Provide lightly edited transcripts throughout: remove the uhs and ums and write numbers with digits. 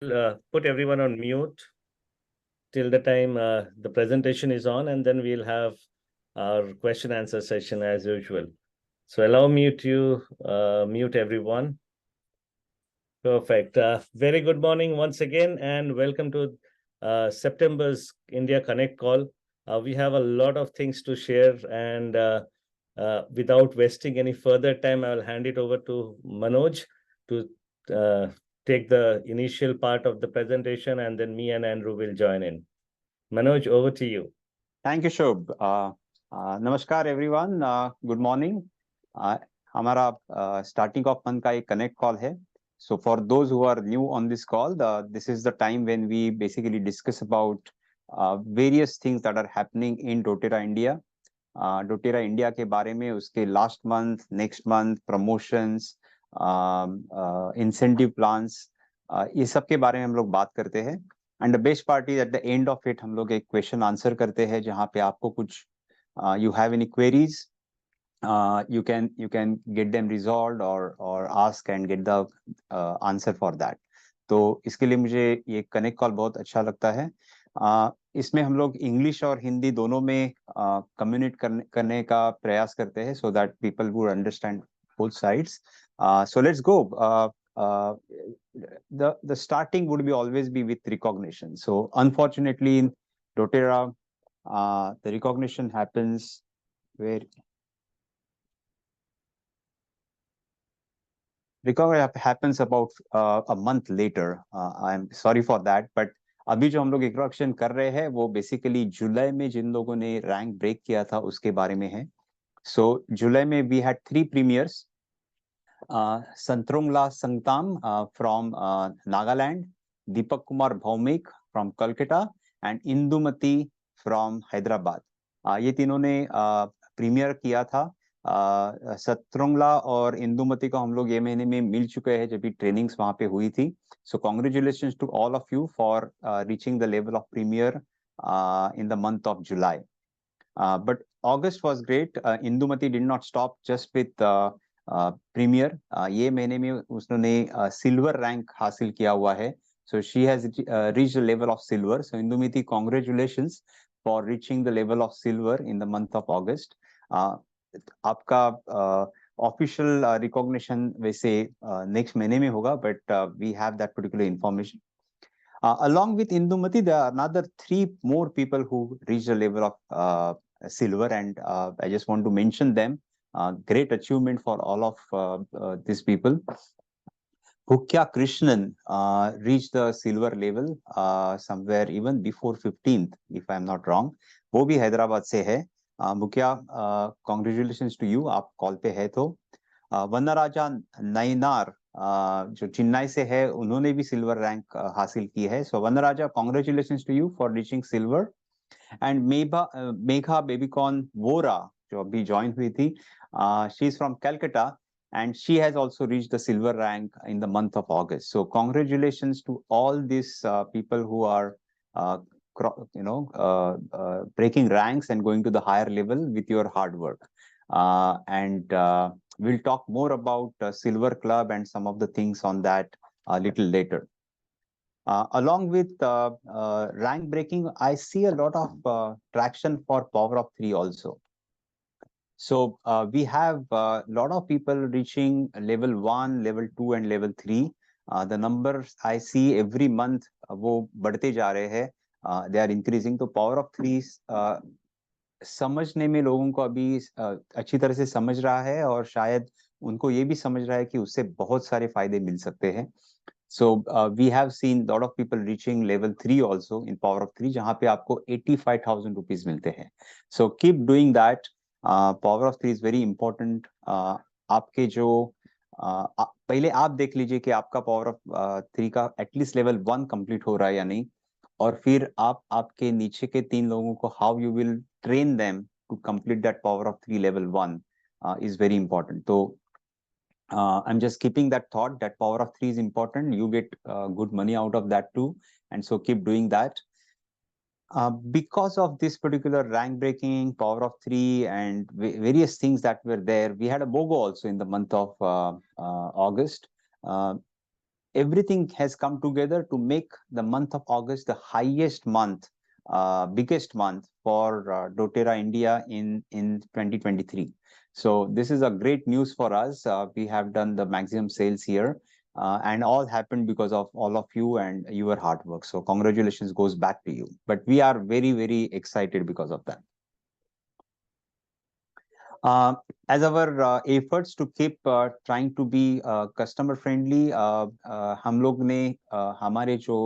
Put everyone on mute till the time the presentation is on, and then we'll have our question answer session as usual. So allow me to mute everyone. Perfect. Very good morning once again, and welcome to September's India Connect call. We have a lot of things to share, and without wasting any further time, I will hand it over to Manoj to take the initial part of the presentation, and then me and Andrew will join in. Manoj, over to you. Thank you, Shubh. Namaskar, everyone. Good morning. हमारा starting of month का एक connect call है. So for those who are new on this call, this is the time when we basically discuss about various things that are happening in doTERRA India. doTERRA India के बारे में उसके last month, next month, promotions, incentive plans, ये सब के बारे में हम लोग बात करते हैं. And the best part is at the end of it हम लोग एक question answer करते हैं जहाँ पे आपको कुछ you have any queries, you can get them resolved or ask and get the answer for that. तो इसके लिए मुझे ये connect call बहुत अच्छा लगता है. इसमें हम लोग इंग्लिश और हिंदी दोनों में कम्युनिकेट करने का प्रयास करते हैं so that people would understand both sides. So let's go. The starting would be always be with recognition. So unfortunately in doTERRA, the recognition happens where recovery happens about a month later. I'm sorry for that, but अभी जो हम लोग introduction कर रहे हैं वो basically जुलाई में जिन लोगों ने रैंक ब्रेक किया था उसके बारे में है. सो जुलाई में we had 3 premiers. Santarongla Sangtam from Nagaland, Deepak Kumar Bhowmik from Calcutta and Indumati from Hyderabad. ये तीनों ने प्रीमियर किया था. सतरंगला और इंदुमती को हम लोग ये महीने में मिल चुके हैं जब भी ट्रेनिंग्स वहां पे हुई थी. So congratulations to all of you for reaching the level of premier in the month of July. But August was great. Indumati did not stop just with premier. ये महीने में उसने सिल्वर रैंक हासिल किया हुआ है. So she has reached the level of silver. So Indumati, congratulations for reaching the level of silver in the month of August. आपका official recognition वैसे नेक्स्ट महीने में होगा, but we have that particular information. Along with Indumati, there are another 3 more people who reached the level of silver, and I just want to mention them. Great achievement for all of these people. Hukya Krishnan reached the silver level somewhere even before 15th, if I am not wrong. वो भी हैदराबाद से है. मुखिया, congratulations to you, आप call पे है. तो वनराजा नैनार जो चेन्नई से है, उन्होंने भी सिल्वर रैंक हासिल की है. So Vanraja, congratulations to you for reaching silver. And Megha बेबीकॉन वोरा जो अभी ज्वाइन हुई थी, she is from Calcutta and she has also reached the silver rank in the month of August. So congratulations to all these people who are breaking ranks and going to the higher level with your hard work. And we'll talk more about Silver Club and some of the things on that a little later. Along with rank breaking, I see a lot of traction for Power of 3 also. So we have a lot of people reaching level 1, level 2 and level 3. The numbers I see every month वो बढ़ते जा रहे हैं. They are increasing. तो Power of 3 समझने में लोगों को अभी अच्छी तरह से समझ रहा है, और शायद उनको ये भी समझ रहा है कि उससे बहुत सारे फायदे मिल सकते हैं. So we have seen lot of people reaching level 3 also in Power of 3, जहाँ पे आपको 85,000 rupees मिलते हैं. So keep doing that. Power of 3 is very important. आपके जो पहले आप देख लीजिए कि आपका Power of 3 का एटलीस्ट लेवल 1 कंप्लीट हो रहा है या नहीं, और फिर आप आपके नीचे के 3 लोगों को how you will train them to complete that Power of 3 level 1 is very important. So I'm just keeping that thought that Power of 3 is important. You get good money out of that too, and so keep doing that. Because of this particular rank breaking, Power of 3 and various things that were there, we had a BOGO also in the month of August. everything has come together to make the month of August the highest month, biggest month for doTERRA India in 2023. So this is a great news for us. We have done the maximum sales here, and all happened because of all of you and your hard work. So congratulations goes back to you. But we are very, very excited because of that. As our efforts to keep trying to be customer friendly, हम लोग ने हमारे जो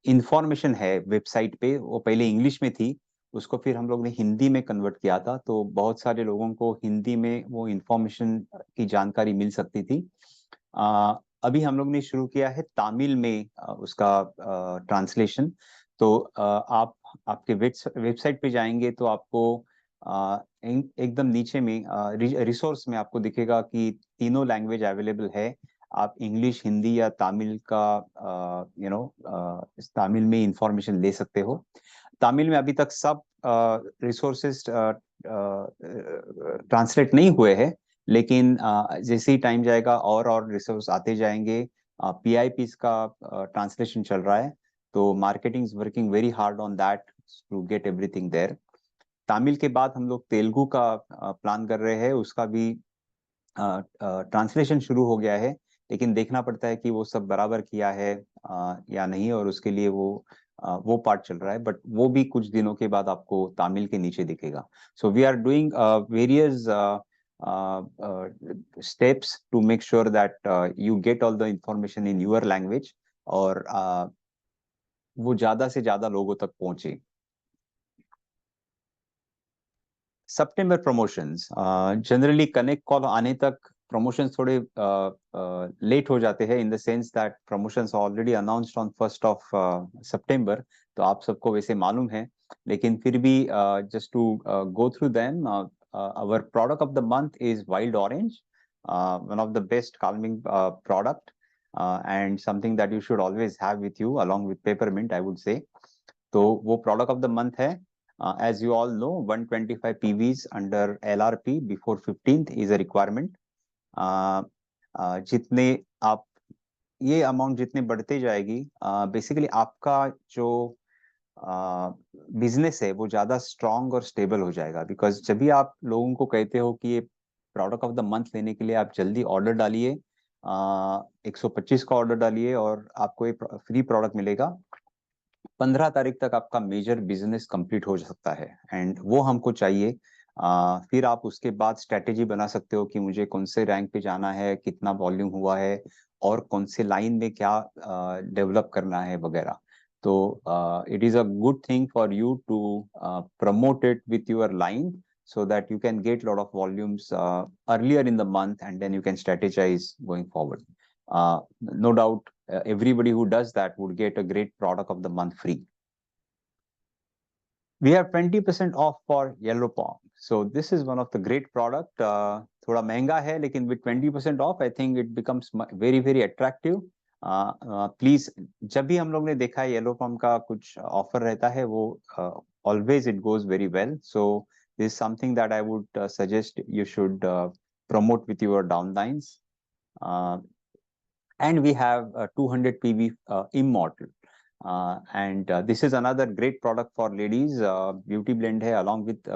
information है website पे, वो पहले English में थी, उसको फिर हम लोग ने हिंदी में कन्वर्ट किया था, तो बहुत सारे लोगों को हिंदी में वो इंफॉर्मेशन की जानकारी मिल सकती थी। अभी हम लोग ने शुरू किया है तमिल में उसका ट्रांसलेशन। तो आप आपके वेबसाइट पे जाएंगे तो आपको एकदम नीचे में रिसोर्स में आपको दिखेगा कि तीनों लैंग्वेज अवेलेबल है। आप इंग्लिश, हिंदी या तमिल का तमिल में इंफॉर्मेशन ले सकते हो। तमिल में अभी तक सब रिसोर्सेज ट्रांसलेट नहीं हुए हैं, लेकिन जैसे ही टाइम जाएगा और रिसोर्स आते जाएंगे। PIP का ट्रांसलेशन चल रहा है, तो marketing is working very hard on that to get everything there. Tamil के बाद हम लोग तेलुगु का प्लान कर रहे हैं, उसका भी ट्रांसलेशन शुरू हो गया है, लेकिन देखना पड़ता है कि वो सब बराबर किया है या नहीं, और उसके लिए वो पार्ट चल रहा है, बट वो भी कुछ दिनों के बाद आपको तमिल के नीचे दिखेगा। So we are doing various steps to make sure that you get all the information in your language, और वो ज्यादा से ज्यादा लोगों तक पहुंचे। सितंबर प्रमोशंस, जनरली कनेक्ट कॉल आने तक प्रमोशंस थोड़े लेट हो जाते हैं, in the sense that promotions already announced on 1st of September, तो आप सबको वैसे मालूम है, लेकिन फिर भी just to go through them, our product of the month is wild orange, one of the best calming product, and something that you should always have with you along with peppermint, I would say. तो वो product of the month है। As you all know, 125 PVs under LRP before 15th is a requirement. जितने आप ये amount जितने बढ़ते जाएगी, basically आपका जो बिजनेस है वो ज्यादा स्ट्रांग और स्टेबल हो जाएगा। बिकॉज जब भी आप लोगों को कहते हो कि ये प्रोडक्ट ऑफ द मंथ लेने के लिए आप जल्दी ऑर्डर डालिए, 125 का ऑर्डर डालिए और आपको ये फ्री प्रोडक्ट मिलेगा, 15 तारीख तक आपका मेजर बिजनेस कंप्लीट हो सकता है, एंड वो हमको चाहिए। फिर आप उसके बाद स्ट्रेटेजी बना सकते हो कि मुझे कौन से रैंक पे जाना है, कितना वॉल्यूम हुआ है, और कौन से लाइन में क्या डेवलप करना है वगैरह। तो it is a good thing for you to promote it with your line, so that you can get a lot of volumes earlier in the month, and then you can strategize going forward. No doubt, everybody who does that would get a great product of the month free. We have 20% off for yellow palm. So this is one of the great product. थोड़ा महंगा है, लेकिन with 20% off, I think it becomes very, very attractive. Please, जब भी हम लोग ने देखा है येलो palm का कुछ ऑफर रहता है, वो always it goes very well. So this is something that I would suggest you should promote with your downlines. And we have 200 PV Immortal. And this is another great product for ladies. Beauty blend hai along with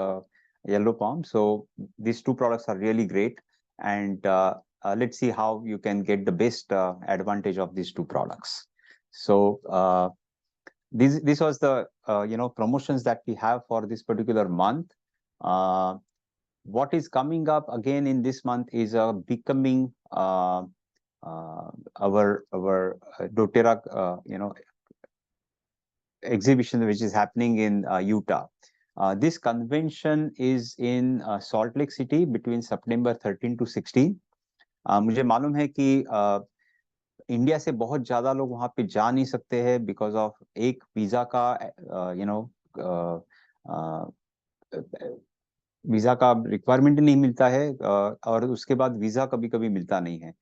yellow palm. So these two products are really great. And let's see how you can get the best advantage of these two products. So this was the promotions that we have for this particular month. What is coming up again in this month is becoming our doTERRA exhibition, which is happening in Utah. This convention is in Salt Lake City between September 13 to 16. मुझे मालूम है कि India से बहुत ज्यादा लोग वहां पे जा नहीं सकते हैं बिकॉज ऑफ एक वीजा का वीजा का रिक्वायरमेंट नहीं मिलता है, और उसके बाद वीजा कभी कभी मिलता नहीं है।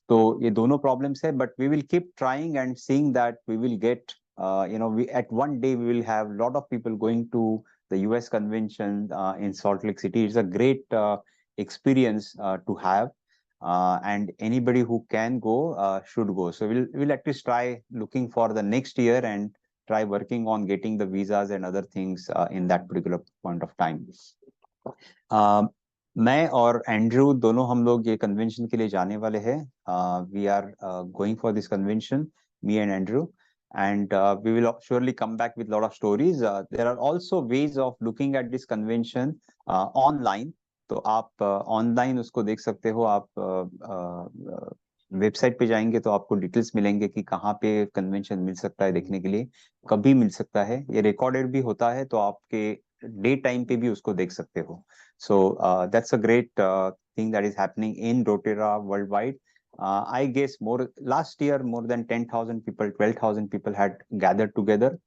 तो ये दोनों प्रॉब्लम्स है, but we will keep trying and seeing that we will get at one day we will have lot of people going to the US convention in Salt Lake City. It's a great experience to have. and anybody who can go should go. So we'll at least try looking for the next year and try working on getting the visas and other things in that particular point of time. मैं और Andrew दोनों हम लोग ये convention के लिए जाने वाले हैं. We are going for this convention, me and Andrew, and we will surely come back with a lot of stories. There are also ways of looking at this convention online. तो आप online उसको देख सकते हो. आप website पे जाएंगे तो आपको डिटेल्स मिलेंगे कि कहाँ पे कन्वेंशन मिल सकता है देखने के लिए, कभी मिल सकता है. ये रिकॉर्डेड भी होता है तो आपके डे टाइम पे भी उसको देख सकते हो. So that's a great thing that is happening in doTERRA worldwide. I guess last year more than 10,000 people, 12,000 people had gathered together.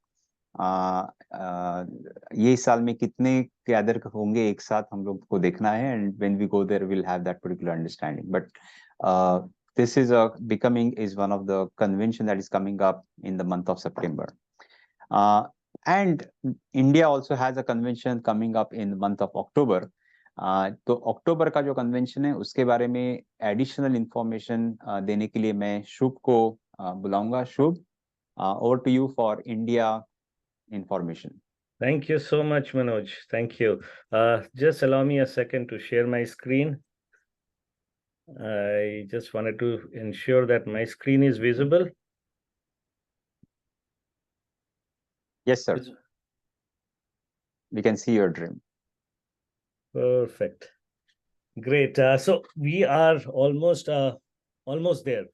ये साल में कितने गैदर होंगे एक साथ हम लोग को देखना है, and when we go there we'll have that particular understanding. But this is one of the convention that is coming up in the month of September. And India also has a convention coming up in the month of October. तो अक्टूबर का जो convention है उसके बारे में additional information देने के लिए मैं शुभ को बुलाऊंगा. शुभ, over to you for India information. Thank you so much, Manoj. Thank you. Just allow me a second to share my screen. I just wanted to ensure that my screen is visible. Yes, sir. We can see your dream. Perfect. Great. So we are almost there.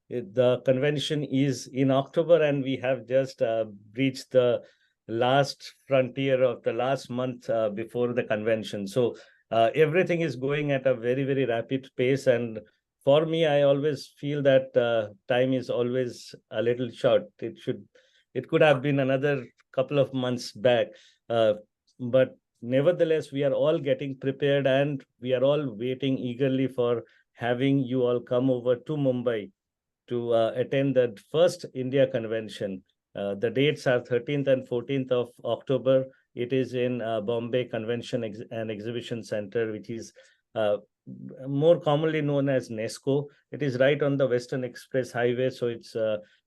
The convention is in October, and we have just reached the last frontier of the last month before the convention. So everything is going at a very, very rapid pace. And for me, I always feel that time is always a little short. It could have been another couple of months back, but nevertheless, we are all getting prepared, and we are all waiting eagerly for having you all come over to Mumbai to attend the first India convention. The dates are 13th and 14th of October. It is in Bombay Convention and Exhibition Center, which is more commonly known as NESCO. It is right on the Western Express Highway, so it's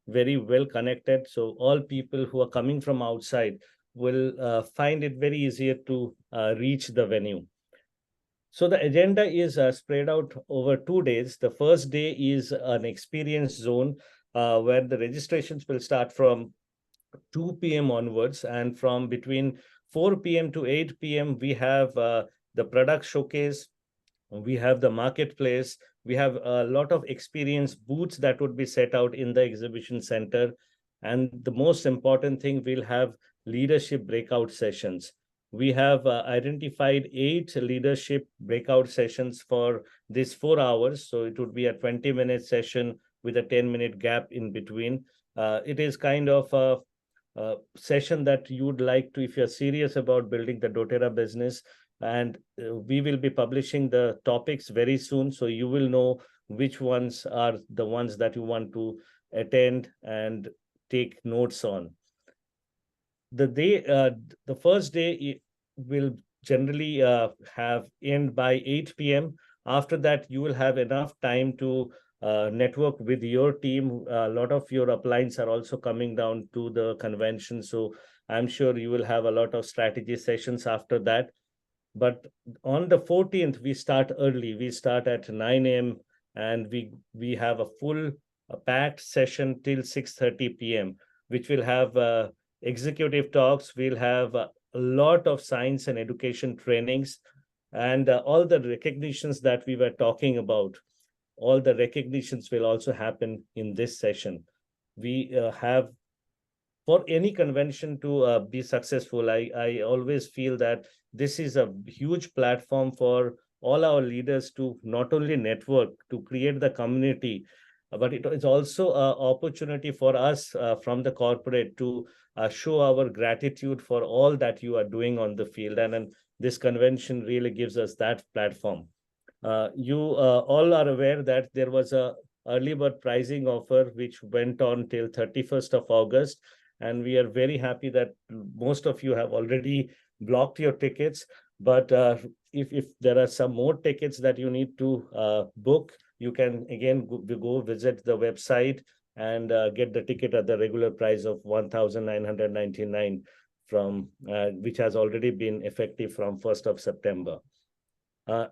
very well connected. So all people who are coming from outside will find it very easier to reach the venue. So the agenda is spread out over 2 days. The first day is an experience zone where the registrations will start from 2 p.m. onwards, and from between 4 p.m. to 8 p.m. we have the product showcase, we have the marketplace, we have a lot of experience booths that would be set out in the exhibition center, and the most important thing, we'll have leadership breakout sessions. We have identified 8 leadership breakout sessions for this 4 hours. So it would be a 20-minute session with a 10-minute gap in between. It is kind of a session that you would like to, if you're serious about building the doTERRA business, and we will be publishing the topics very soon. So you will know which ones are the ones that you want to attend and take notes on. The first day will generally have end by 8 p.m. After that, you will have enough time to network with your team. A lot of your uplines are also coming down to the convention, so I'm sure you will have a lot of strategy sessions after that. But on the 14th, we start early. We start at 9 a.m. and we have a full packed session till 6:30 p.m., which will have executive talks. We'll have a lot of science and education trainings, and all the recognitions that we were talking about. All the recognitions will also happen in this session. We have, for any convention to be successful, I always feel that this is a huge platform for all our leaders to not only network, to create the community, but it is also an opportunity for us from the corporate to show our gratitude for all that you are doing on the field. And this convention really gives us that platform. You all are aware that there was a early bird pricing offer which went on till 31st of August. And we are very happy that most of you have already blocked your tickets. But if there are some more tickets that you need to book, you can again go visit the website and get the ticket at the regular price of 1,999 from which has already been effective from 1st of September.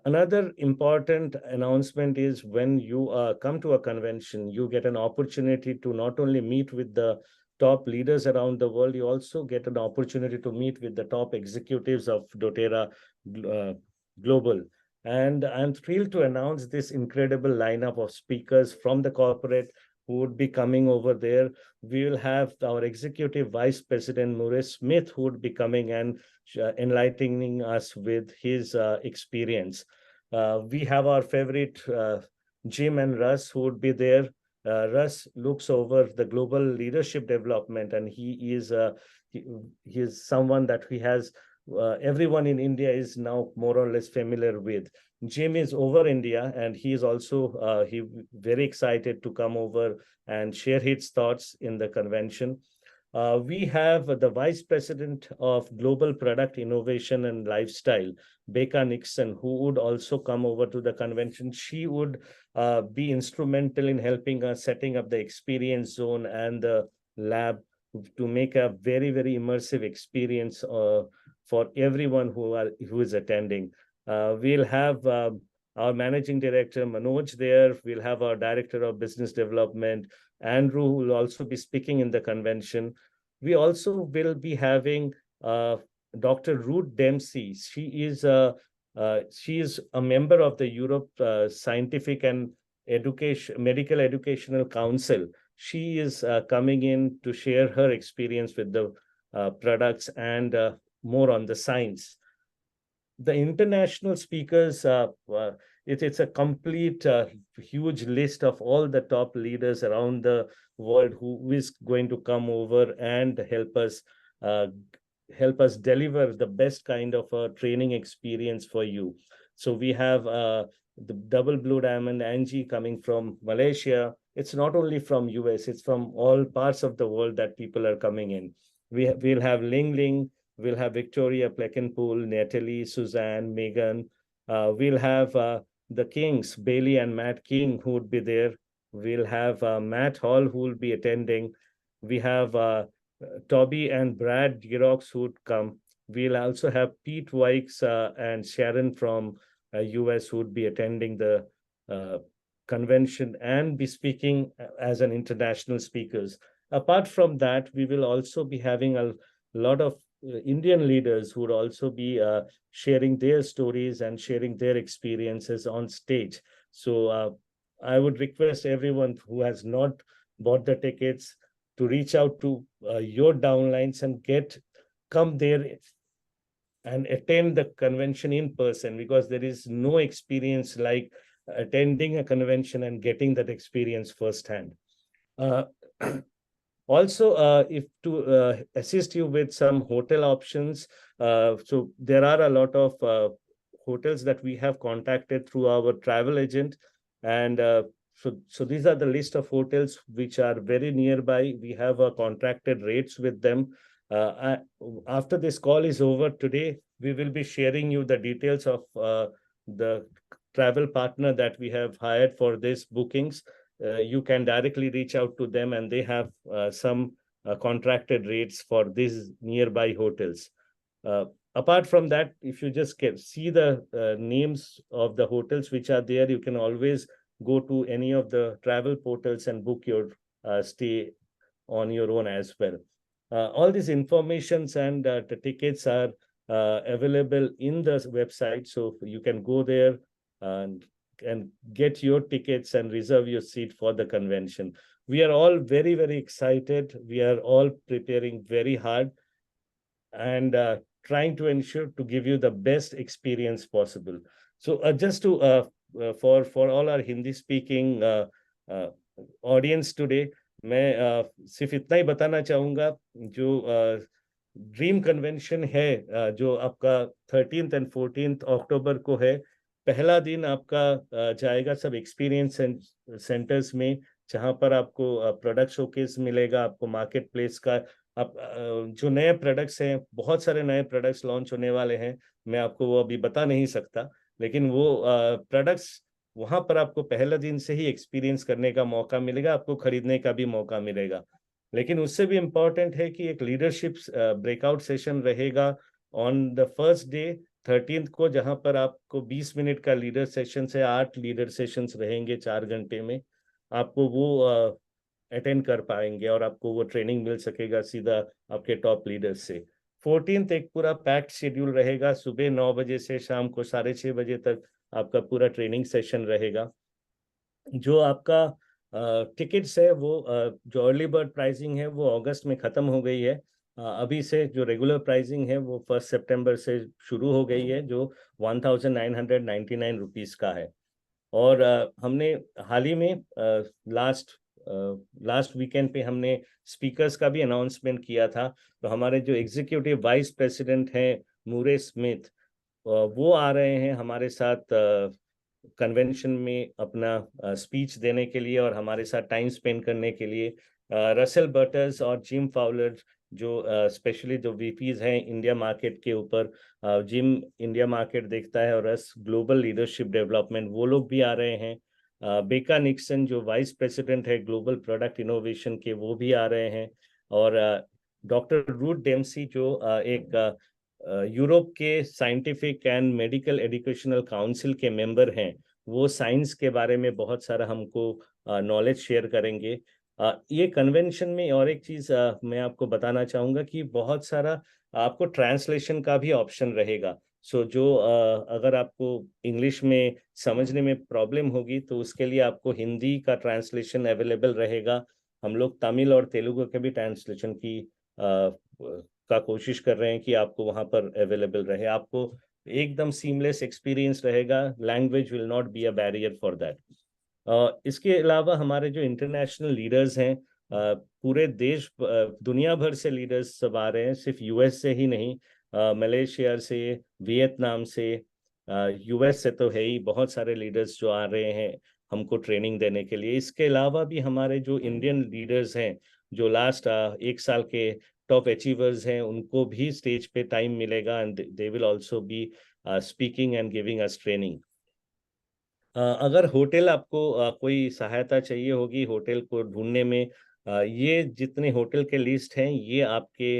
Another important announcement is when you come to a convention, you get an opportunity to not only meet with the top leaders around the world, you also get an opportunity to meet with the top executives of doTERRA Global. And I'm thrilled to announce this incredible lineup of speakers from the corporate who would be coming over there. We will have our Executive Vice President, Maurice Smith, who would be coming and enlightening us with his experience. We have our favorite Jim and Russ who would be there. Russ looks over the global leadership development, and he is someone that he has everyone in India is now more or less familiar with. Jim is over India, and he is also very excited to come over and share his thoughts in the convention. We have the Vice President of Global Product Innovation and Lifestyle, Becca Nixon, who would also come over to the convention. She would be instrumental in helping us setting up the experience zone and the lab to make a very, very immersive experience for everyone who is attending. We'll have our Managing Director, Manoj, there. We'll have our Director of Business Development, Andrew, who will also be speaking in the convention. We also will be having Dr. Ruth Dempsey. She is a member of the Europe Scientific and Medical Educational Council. She is coming in to share her experience with the products and more on the science. The international speakers, it's a complete huge list of all the top leaders around the world who is going to come over and help us deliver the best kind of a training experience for you. So we have the Double Blue Diamond Angie coming from Malaysia. It's not only from US, it's from all parts of the world that people are coming in. We'll have Ling Ling, we'll have Victoria Pleckenpool, Natalie, Suzanne, Megan. We'll have the Kings, Bailey and Matt King, who would be there. We'll have Matt Hall, who will be attending. We have Toby and Brad Girox, who would come. We'll also have Pete Wykes and Sharon from US, who would be attending the convention and be speaking as an international speakers. Apart from that, we will also be having a lot of Indian leaders who would also be sharing their stories and sharing their experiences on stage. So I would request everyone who has not bought the tickets to reach out to your downlines and come there and attend the convention in person, because there is no experience like attending a convention and getting that experience firsthand. Also, if to assist you with some hotel options, so there are a lot of hotels that we have contacted through our travel agent, and so these are the list of hotels which are very nearby. We have contracted rates with them. After this call is over today, we will be sharing you the details of the travel partner that we have hired for these bookings. You can directly reach out to them, and they have some contracted rates for these nearby hotels. Apart from that, if you just see the names of the hotels which are there, you can always go to any of the travel portals and book your stay on your own as well. All these informations and the tickets are available in the website, so you can go there and get your tickets and reserve your seat for the convention. We are all very, very excited. We are all preparing very hard and trying to ensure to give you the best experience possible. So just to for all our Hindi speaking audience today, मैं सिर्फ इतना ही बताना चाहूंगा, जो dream convention है जो आपका 13th and 14th अक्टूबर को है, पहला दिन आपका जाएगा सब एक्सपीरियंस सेंटर्स में, जहां पर आपको प्रोडक्ट शोकेस मिलेगा, आपको मार्केट प्लेस का आप जो नए प्रोडक्ट्स हैं, बहुत सारे नए प्रोडक्ट्स लॉन्च होने वाले हैं, मैं आपको वो अभी बता नहीं सकता, लेकिन वो प्रोडक्ट्स वहां पर आपको पहला दिन से ही एक्सपीरियंस करने का मौका मिलेगा, आपको खरीदने का भी मौका मिलेगा। लेकिन उससे भी इम्पोर्टेंट है कि एक लीडरशिप ब्रेकआउट सेशन रहेगा on the first day 13th को, जहां पर आपको 20 मिनट का लीडर सेशन से 8 लीडर सेशंस रहेंगे 4 घंटे में। आपको वो अटेंड कर पाएंगे और आपको वो ट्रेनिंग मिल सकेगा सीधा आपके टॉप लीडर्स से। 14th एक पूरा पैक्ड शेड्यूल रहेगा, सुबह 9 बजे से शाम को 6:30 बजे तक आपका पूरा ट्रेनिंग सेशन रहेगा। जो आपका टिकट्स है वो जो अर्ली बर्ड प्राइसिंग है वो अगस्त में ख़त्म हो गई है। अभी से जो रेगुलर प्राइसिंग है वो 1 सितंबर से शुरू हो गई है, जो 1999 रुपीज़ का है। और हमने हाल ही में लास्ट लास्ट वीकेंड पे हमने स्पीकर्स का भी अनाउंसमेंट किया था। तो हमारे जो एग्जीक्यूटिव वाइस प्रेसिडेंट हैं मूरे स्मिथ, वो आ रहे हैं हमारे साथ कन्वेंशन में अपना स्पीच देने के लिए और हमारे साथ टाइम स्पेंड करने के लिए। रसेल बर्टर्स और जिम फाउलर, जो स्पेशली जो वीपीज हैं इंडिया मार्केट के ऊपर, जिम इंडिया मार्केट देखता है और रस ग्लोबल लीडरशिप डेवलपमेंट, वो लोग भी आ रहे हैं। बेका निक्सन जो वाइस प्रेसिडेंट है ग्लोबल प्रोडक्ट इनोवेशन के, वो भी आ रहे हैं। और डॉक्टर रूथ डेम्सी जो एक यूरोप के scientific and medical educational council के मेंबर हैं, वो साइंस के बारे में बहुत सारा हमको नॉलेज शेयर करेंगे। ये कन्वेंशन में और एक चीज़ मैं आपको बताना चाहूँगा कि बहुत सारा आपको ट्रांसलेशन का भी ऑप्शन रहेगा। सो जो अगर आपको इंग्लिश में समझने में प्रॉब्लम होगी तो उसके लिए आपको हिंदी का ट्रांसलेशन अवेलेबल रहेगा। हम लोग तमिल और तेलुगु के भी ट्रांसलेशन की का कोशिश कर रहे हैं कि आपको वहाँ पर अवेलेबल रहे। आपको एकदम सीमलेस एक्सपीरियंस रहेगा, language will not be a barrier for that. इसके अलावा हमारे जो इंटरनेशनल लीडर्स हैं, पूरे देश दुनिया भर से लीडर्स सब आ रहे हैं, सिर्फ यूएस से ही नहीं, मलेशिया से, वियतनाम से, यूएस से तो है ही, बहुत सारे लीडर्स जो आ रहे हैं हमको ट्रेनिंग देने के लिए। इसके अलावा भी हमारे जो इंडियन लीडर्स हैं, जो लास्ट 1 साल के टॉप अचीवर्स हैं, उनको भी स्टेज पे टाइम मिलेगा and they will also be speaking and giving us training. अगर होटल आपको कोई सहायता चाहिए होगी होटल को ढूंढने में, ये जितने होटल के लिस्ट हैं ये आपके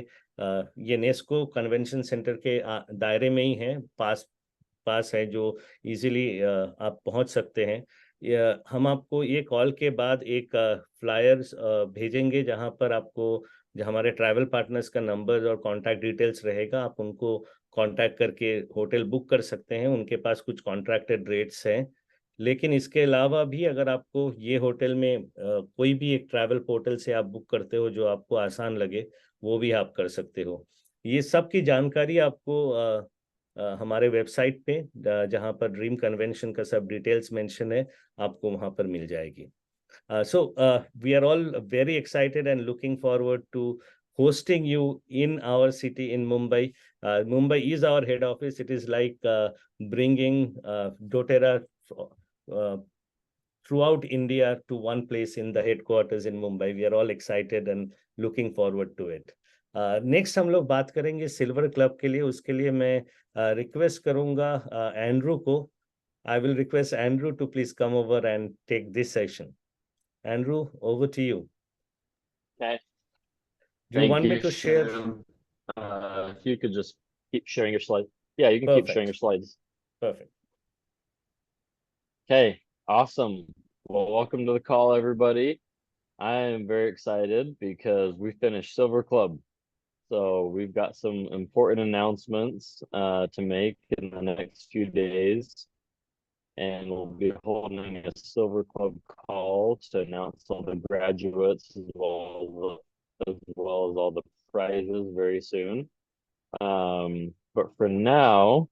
ये नेस्को कन्वेंशन सेंटर के दायरे में ही हैं, पास पास है, जो इजीली आप पहुंच सकते हैं। हम आपको ये कॉल के बाद एक फ्लायर्स भेजेंगे, जहां पर आपको जो हमारे ट्रैवल पार्टनर्स का नंबर और कांटेक्ट डिटेल्स रहेगा, आप उनको कांटेक्ट करके होटल बुक कर सकते हैं। उनके पास कुछ कॉन्ट्रैक्टेड रेट्स हैं। लेकिन इसके अलावा भी अगर आपको ये होटल में कोई भी एक ट्रैवल पोर्टल से आप बुक करते हो जो आपको आसान लगे, वो भी आप कर सकते हो। ये सब की जानकारी आपको हमारे वेबसाइट पे जहाँ पर ड्रीम कन्वेंशन का सब डिटेल्स मेंशन है, आपको वहाँ पर मिल जाएगी। So we are all very excited and looking forward to hosting you in our city in Mumbai. Mumbai is our head office. It is like bringing doTERRA uh, throughout India to one place in the headquarters in Mumbai. We are all excited and looking forward to it. Next हम लोग बात करेंगे silver club के लिए। उसके लिए मैं request करूंगा एंड्रू को। I will request Andrew to please come over and take this session. Andrew, over to you. Okay. Do you Thank want me you, to share? Shim. If you could just keep sharing your slide. Yeah, you can keep sharing Perfect. your slides. Perfect. Okay, awesome. Well, welcome to the call, everybody. I am very excited because we finished Silver Club. So we've got some important announcements to make in the next few days. And we'll be holding a Silver Club call to announce all the graduates as well as all the prizes very soon. But for now,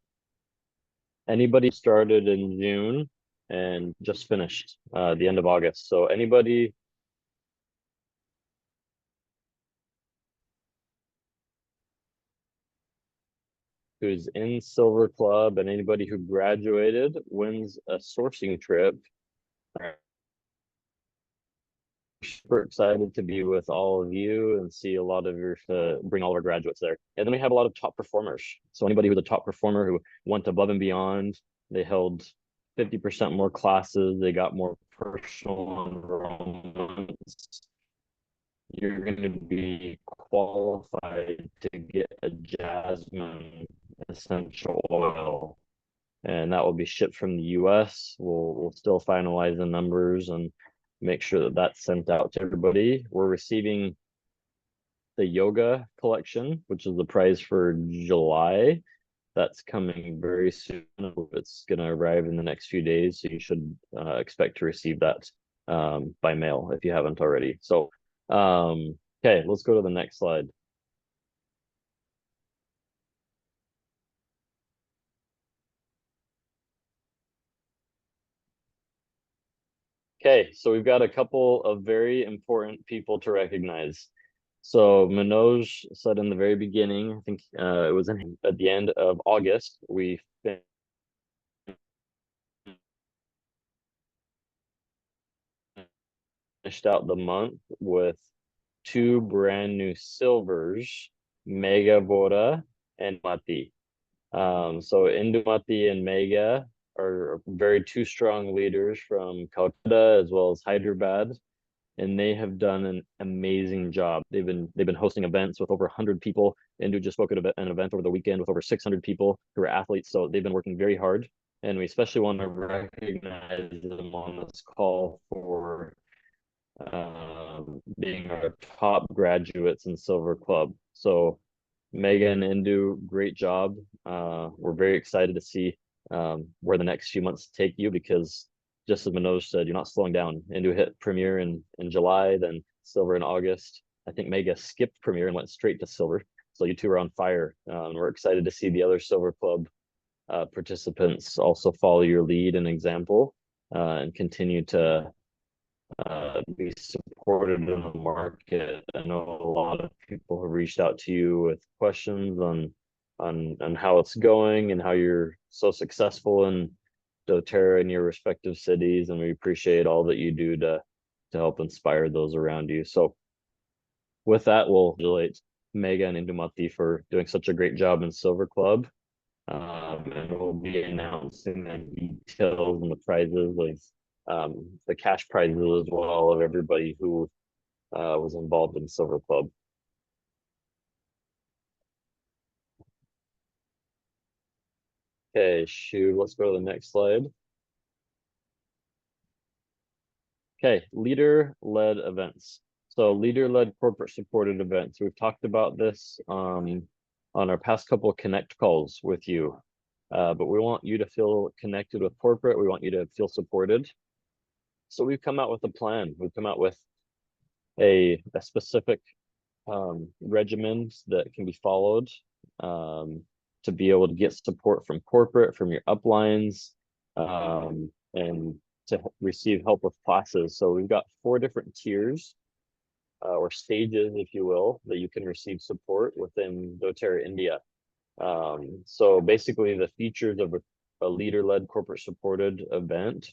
anybody started in June and just finished the end of August. So anybody who's in Silver Club and anybody who graduated wins a sourcing trip. Super excited to be with all of you and see a lot of your bring all of our graduates there. And then we have a lot of top performers. So anybody who's a top performer who went above and beyond, they held 50% more classes. They got more personal enrollments. You're going to be qualified to get a jasmine essential oil, and that will be shipped from the US. We'll still finalize the numbers and make sure that that's sent out to everybody. We're receiving the yoga collection, which is the prize for July. That's coming very soon. It's going to arrive in the next few days, so you should expect to receive that by mail if you haven't already. So, okay, let's go to the next slide. Okay, so we've got a couple of very important people to recognize. So Manoj said in the very beginning, I think it was at the end of August, we finished out the month with 2 brand new silvers, Mega Vora and Mati. So Indumati and Mega are very 2 strong leaders from Calcutta as well as Hyderabad, and they have done an amazing job. They've been hosting events with over 100 people. Indu just spoke at an event over the weekend with over 600 people who are athletes. So they've been working very hard, and we especially want to recognize them on this call for being our top graduates in Silver Club. So Megan and Indu, great job. We're very excited to see where the next few months take you, because just as Manoj said, you're not slowing down. Indu hit Premier in July, then Silver in August. I think Mega skipped Premier and went straight to Silver. So you two are on fire. We're excited to see the other Silver Club participants also follow your lead and example and continue to be supported in the market. I know a lot of people have reached out to you with questions on how it's going and how you're so successful in doTERRA in your respective cities, and we appreciate all that you do to help inspire those around you. So with that, we'll congratulate Mega and Indumati for doing such a great job in Silver Club. And we'll be announcing the details and the prizes of the cash prizes as well of everybody who was involved in Silver Club. Okay, shoot, let's go to the next slide. Okay, leader-led events. So leader-led corporate supported events. We've talked about this on our past couple of connect calls with you, but we want you to feel connected with corporate. We want you to feel supported. So we've come out with a plan. We've come out with a specific regimen that can be followed to be able to get support from corporate, from your uplines, and to receive help with classes. So we've got 4 different tiers or stages, if you will, that you can receive support within doTERRA India. So basically the features of a leader-led corporate supported event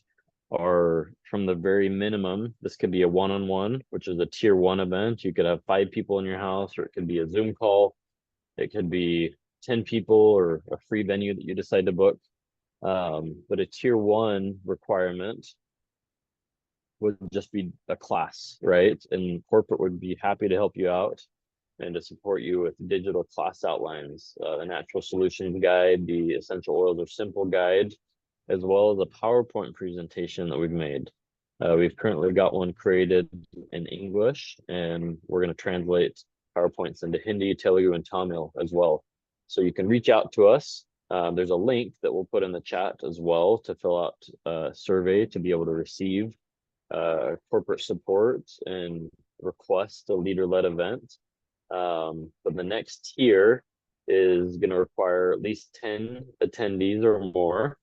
are from the very minimum. This could be a one-on-one, which is a tier 1 event. You could have 5 people in your house, or it could be a Zoom call. It could be 10 people or a free venue that you decide to book. But a tier 1 requirement would just be a class, right? And corporate would be happy to help you out and to support you with digital class outlines, the natural solutions guide, the essential oils are simple guide, as well as a PowerPoint presentation that we've made. We've currently got one created in English, and we're going to translate PowerPoints into Hindi, Telugu, and Tamil as well. So you can reach out to us. There's a link that we'll put in the chat as well to fill out a survey to be able to receive corporate support and request a leader-led event. But the next tier is going to require at least 10 attendees or more.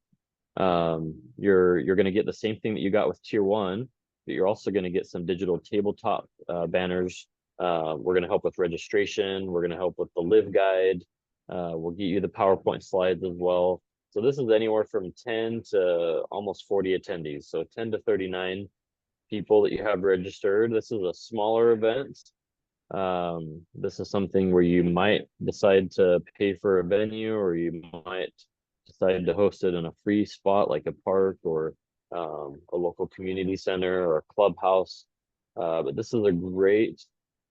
You're going to get the same thing that you got with tier 1, but you're also going to get some digital tabletop banners. We're going to help with registration. We're going to help with the live guide. We'll get you the PowerPoint slides as well. So this is anywhere from 10 to almost 40 attendees. So 10 to 39 people that you have registered. This is a smaller event. This is something where you might decide to pay for a venue, or you might decide to host it in a free spot like a park or a local community center or a clubhouse. But this is a great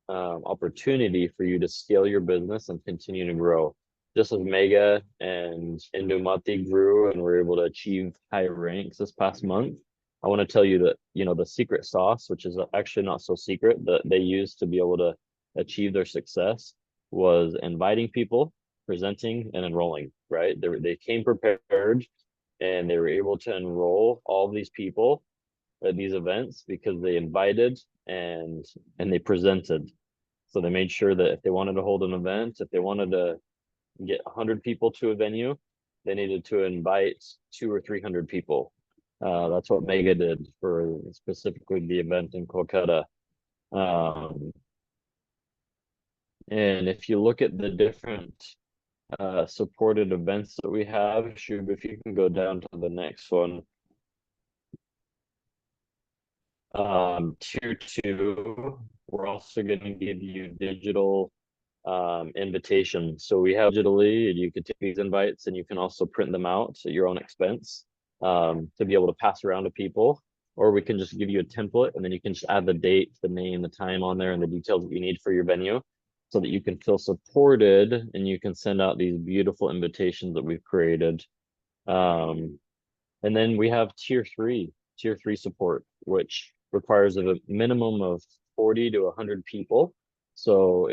opportunity for you to scale your business and continue to grow. Just as Mega and Indumati grew and were able to achieve high ranks this past month, I want to tell you that, the secret sauce, which is actually not so secret, that they used to be able to achieve their success was inviting people, presenting, and enrolling, right? They came prepared and they were able to enroll all these people at these events because they invited and they presented. So they made sure that if they wanted to hold an event, if they wanted to get 100 people to a venue, they needed to invite 200 or 300 people. That's what Mega did for specifically the event in Kolkata. And if you look at the different supported events that we have, Shub, if you can go down to the next one. Tier 2, we're also going to give you digital invitations. So we have digitally, and you can take these invites and you can also print them out at your own expense to be able to pass around to people. Or we can just give you a template and then you can just add the date, the name, the time on there and the details that you need for your venue so that you can feel supported and you can send out these beautiful invitations that we've created. And then we have tier 3 support, which requires a minimum of 40 to 100 people. So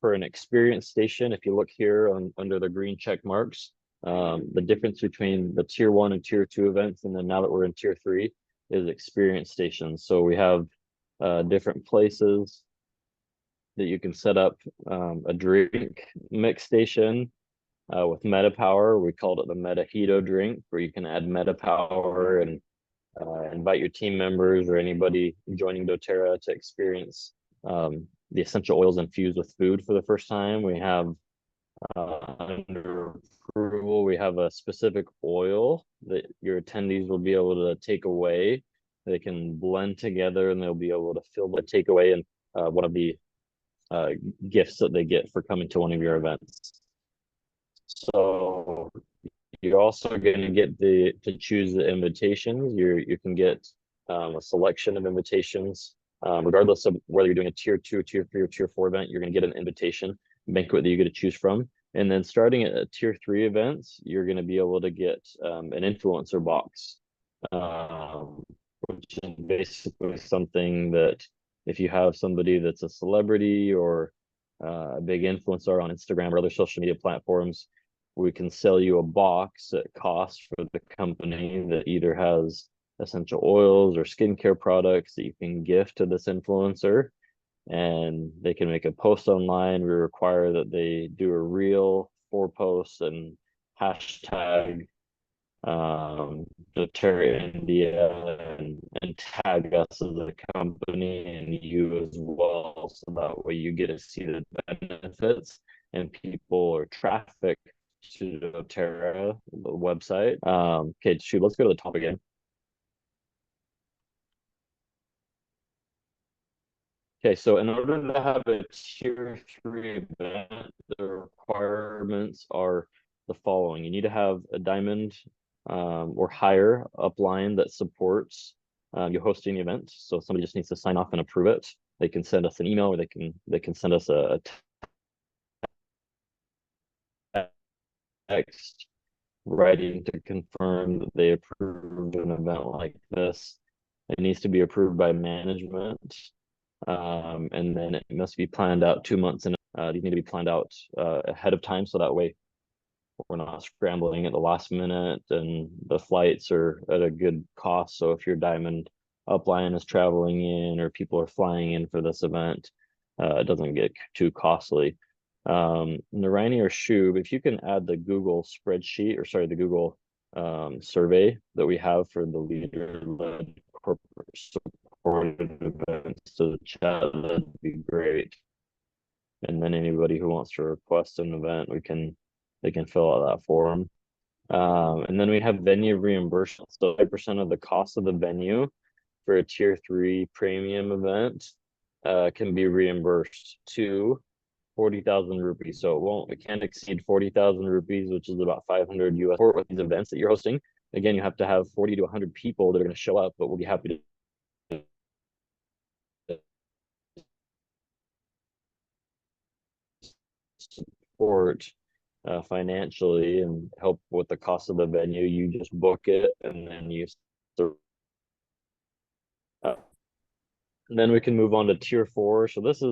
for an experience station, if you look here under the green check marks, the difference between the tier 1 and tier 2 events, and then now that we're in tier 3, is experience stations. So we have different places that you can set up a drink mix station with Meta Power. We called it the Meta drink, where you can add Meta Power and invite your team members or anybody joining doTERRA to experience the essential oils infused with food for the first time. We have under approval, we have a specific oil that your attendees will be able to take away. They can blend together and they'll be able to fill the takeaway and one of the gifts that they get for coming to one of your events. So you're also going to get to choose the invitations. You can get a selection of invitations, regardless of whether you're doing a tier 2, tier 3, or tier 4 event. You're going to get an invitation banquet that you get to choose from. And then starting at tier 3 events, you're going to be able to get an influencer box, which is basically something that if you have somebody that's a celebrity or a big influencer on Instagram or other social media platforms, we can sell you a box at cost for the company that either has essential oils or skincare products that you can gift to this influencer, and they can make a post online. We require that they do a reel, 4 posts, and hashtag doTERRA India and tag us as a company and you as well, so that way you get to see the benefits and people or traffic to doTERRA, the website. Okay, shoot, let's go to the top again. Okay, so in order to have a tier 3 event, the requirements are the following. You need to have a diamond or higher upline that supports you hosting the event. So somebody just needs to sign off and approve it. They can send us an email, or they can send us a text writing to confirm that they approved an event like this. It needs to be approved by management. And then it must be planned out 2 months in. These need to be planned out ahead of time, so that way we're not scrambling at the last minute and the flights are at a good cost. So if your diamond upline is traveling in or people are flying in for this event, it doesn't get too costly. Narani or Shub, if you can add the Google spreadsheet, or sorry, the Google survey that we have for the leader-led corporate supported events to the chat, that'd be great. And then anybody who wants to request an event, they can fill out that form. And then we have venue reimbursement. So 5% of the cost of the venue for a tier 3 premium event can be reimbursed to 40,000 rupees. So it can't exceed 40,000 rupees, which is about 500 US with these events that you're hosting. Again, you have to have 40 to 100 people that are going to show up, but we'll be happy to support financially and help with the cost of the venue. You just book it and then you then we can move on to tier 4. So this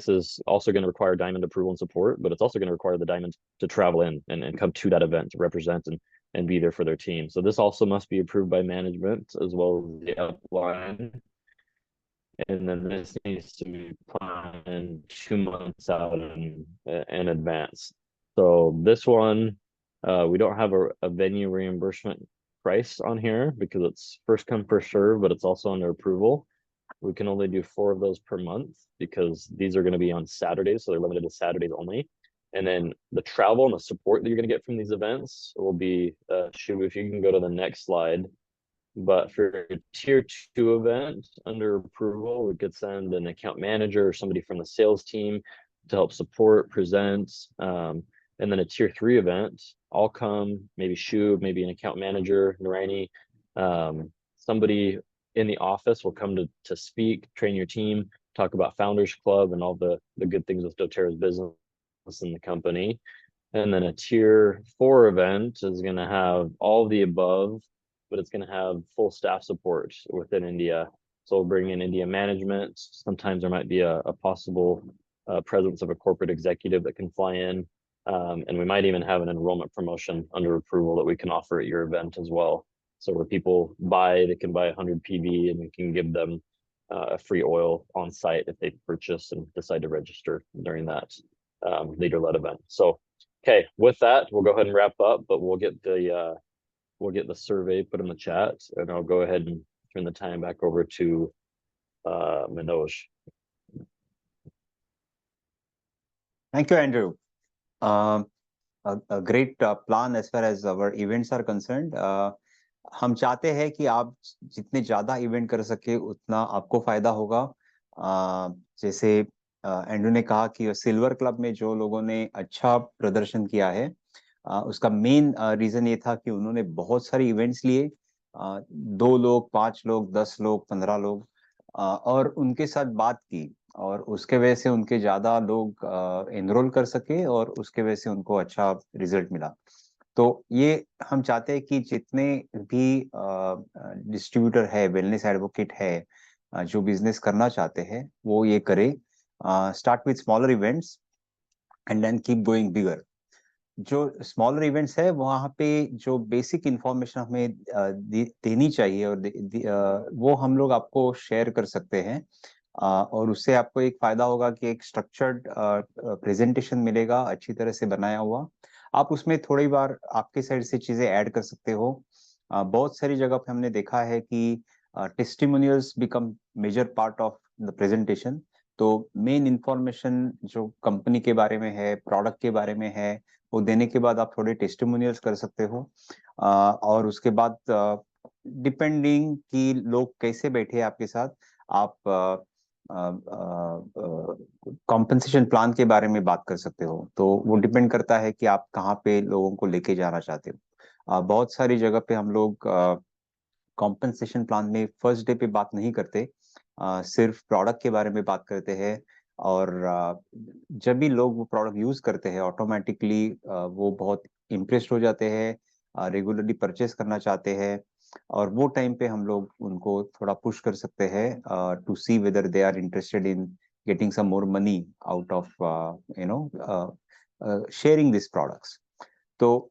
is also going to require diamond approval and support, but it's also going to require the diamonds to travel in and come to that event to represent and be there for their team. So this also must be approved by management as well as the upline. And then this needs to be planned 2 months out in advance. So this one, we don't have a venue reimbursement price on here because it's first come, first serve, but it's also under approval. We can only do 4 of those per month because these are going to be on Saturdays, so they're limited to Saturdays only. And then the travel and the support that you're going to get from these events will be, Shiv, if you can go to the next slide. But for a tier 2 event under approval, we could send an account manager or somebody from the sales team to help support, present. And then a tier 3 event, I'll come, maybe Shiv, maybe an account manager, Narayani, somebody in the office will come to speak, train your team, talk about Founders Club and all the good things with doTERRA's business in the company. And then a tier 4 event is going to have all of the above, but it's going to have full staff support within India. So we'll bring in India management. Sometimes there might be a possible presence of a corporate executive that can fly in. And we might even have an enrollment promotion under approval that we can offer at your event as well. So where people they can buy 100 PV and we can give them a free oil on site if they purchase and decide to register during that leader-led event. So, okay, with that, we'll go ahead and wrap up, but we'll get the survey put in the chat, and I'll go ahead and turn the time back over to Manoj. Thank you, Andrew. A great plan as far as our events are concerned. हम चाहते हैं कि आप जितने ज्यादा event कर सके उतना आपको फायदा होगा। जैसे एंड्रू ने कहा कि सिल्वर क्लब में जो लोगों ने अच्छा प्रदर्शन किया है, उसका मेन रीजन ये था कि उन्होंने बहुत सारे इवेंट्स लिए, 2 लोग, 5 लोग, 10 लोग, 15 लोग, और उनके साथ बात की, और उसके वजह से उनके ज्यादा लोग एनरोल कर सके और उसके वजह से उनको अच्छा रिजल्ट मिला। तो ये हम चाहते हैं कि जितने भी डिस्ट्रीब्यूटर है, वेलनेस एडवोकेट है, जो बिजनेस करना चाहते हैं, वो ये करे, start with smaller events and then keep going bigger. जो स्मॉलर इवेंट्स है वहाँ पे जो बेसिक इंफॉर्मेशन हमें देनी चाहिए और वो हम लोग आपको शेयर कर सकते हैं, और उससे आपको एक फायदा होगा कि एक स्ट्रक्चर्ड प्रेजेंटेशन मिलेगा, अच्छी तरह से बनाया हुआ। आप उसमें थोड़ी बार आपके साइड से चीजें ऐड कर सकते हो। बहुत सारी जगह पे हमने देखा है कि testimonials become major part of the presentation. तो मेन इंफॉर्मेशन जो कंपनी के बारे में है, प्रोडक्ट के बारे में है, वो देने के बाद आप थोड़े टेस्टिमोनियल्स कर सकते हो, और उसके बाद डिपेंडिंग कि लोग कैसे बैठे आपके साथ, आप कॉम्पेंसेशन प्लान के बारे में बात कर सकते हो। तो वो डिपेंड करता है कि आप कहाँ पे लोगों को लेके जाना चाहते हो। बहुत सारी जगह पे हम लोग कॉम्पेंसेशन प्लान में फर्स्ट डे पे बात नहीं करते, सिर्फ प्रोडक्ट के बारे में बात करते हैं, और जब भी लोग वो प्रोडक्ट यूज करते हैं ऑटोमेटिकली वो बहुत इम्प्रेस्ड हो जाते हैं, रेगुलरली परचेस करना चाहते हैं, और वो टाइम पे हम लोग उनको थोड़ा पुश कर सकते हैं to see whether they are interested in getting some more money out of sharing this products. तो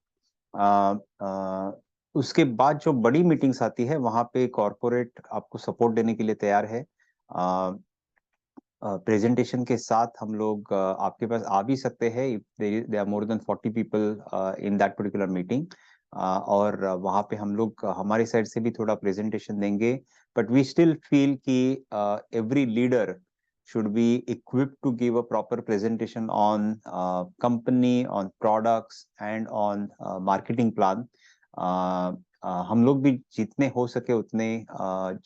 उसके बाद जो बड़ी मीटिंग्स आती है वहां पे कॉर्पोरेट आपको सपोर्ट देने के लिए तैयार है। प्रेजेंटेशन के साथ हम लोग आपके पास आ भी सकते हैं if there are more than 40 people in that particular meeting, और वहाँ पे हम लोग हमारी साइड से भी थोड़ा प्रेजेंटेशन देंगे, बट वी स्टिल फील कि every leader should be equipped to give a proper presentation on company, on products and on marketing plan. हम लोग भी जितने हो सके उतने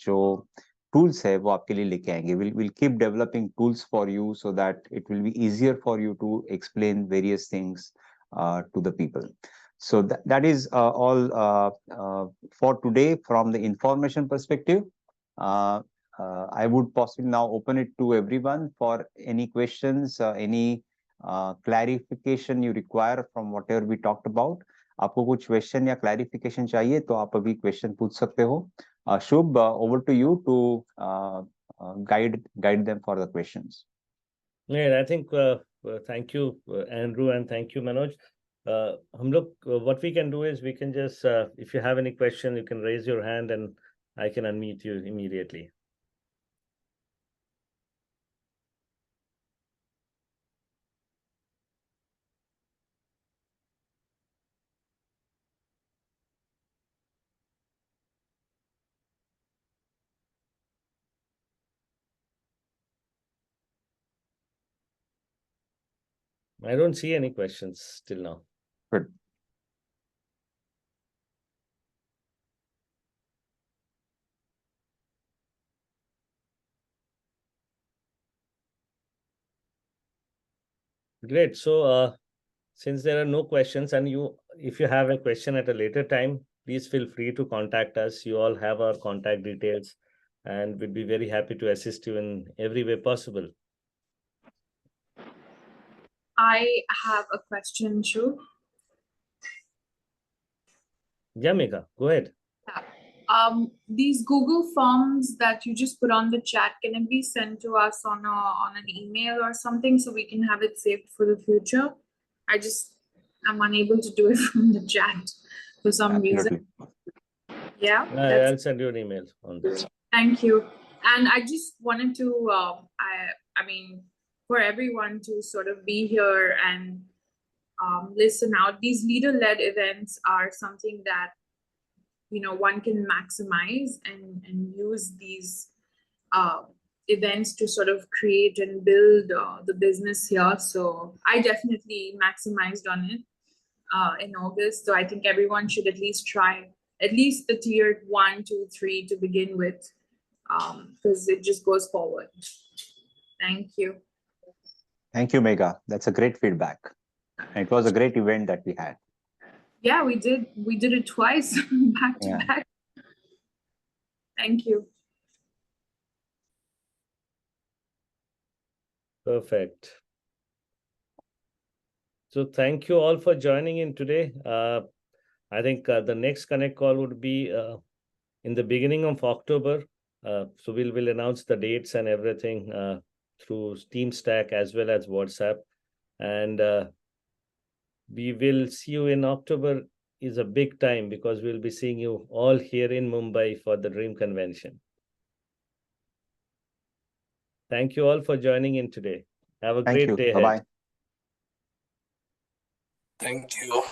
जो tools है वो आपके लिए लेके आएंगे. We'll keep developing tools for you so that it will be easier for you to explain various things to the people. So that is all for today from the information perspective. I would possibly now open it to everyone for any questions, any clarification you require from whatever we talked about. आपको कुछ question या clarification चाहिए तो आप अभी question पूछ सकते हो. Shubh, over to you to guide them for the questions. Yeah, I think thank you, Andrew, and thank you, Manoj. हम लोग what we can do is we can just if you have any question, you can raise your hand and I can unmute you immediately. I don't see any questions till now. Good. Great. So since there are no questions, and if you have a question at a later time, please feel free to contact us. You all have our contact details, and we'd be very happy to assist you in every way possible. I have a question, Shubh. Yeah, Megha, go ahead. These Google Forms that you just put on the chat, can it be sent to us on an email or something so we can have it saved for the future? I'm unable to do it from the chat for some reason. Yeah, I'll send you an email on this. Thank you. And I just wanted to, I mean, for everyone to sort of be here and listen out. These leader-led events are something that, you know, one can maximize and use these events to sort of create and build the business here. So I definitely maximized on it in August. So I think everyone should at least try at least the tier 1, 2, 3 to begin with, because it just goes forward. Thank you. Thank you, Megha. That's a great feedback. And it was a great event that we had. Yeah, we did it twice back to back. Thank you. Perfect. So thank you all for joining in today. I think the next Connect call would be in the beginning of October. So we'll announce the dates and everything through TeamStack as well as WhatsApp. And we will see you in October. Is a big time because we'll be seeing you all here in Mumbai for the Dream Convention. Thank you all for joining in today. Have a great day ahead. Bye-bye. Thank you.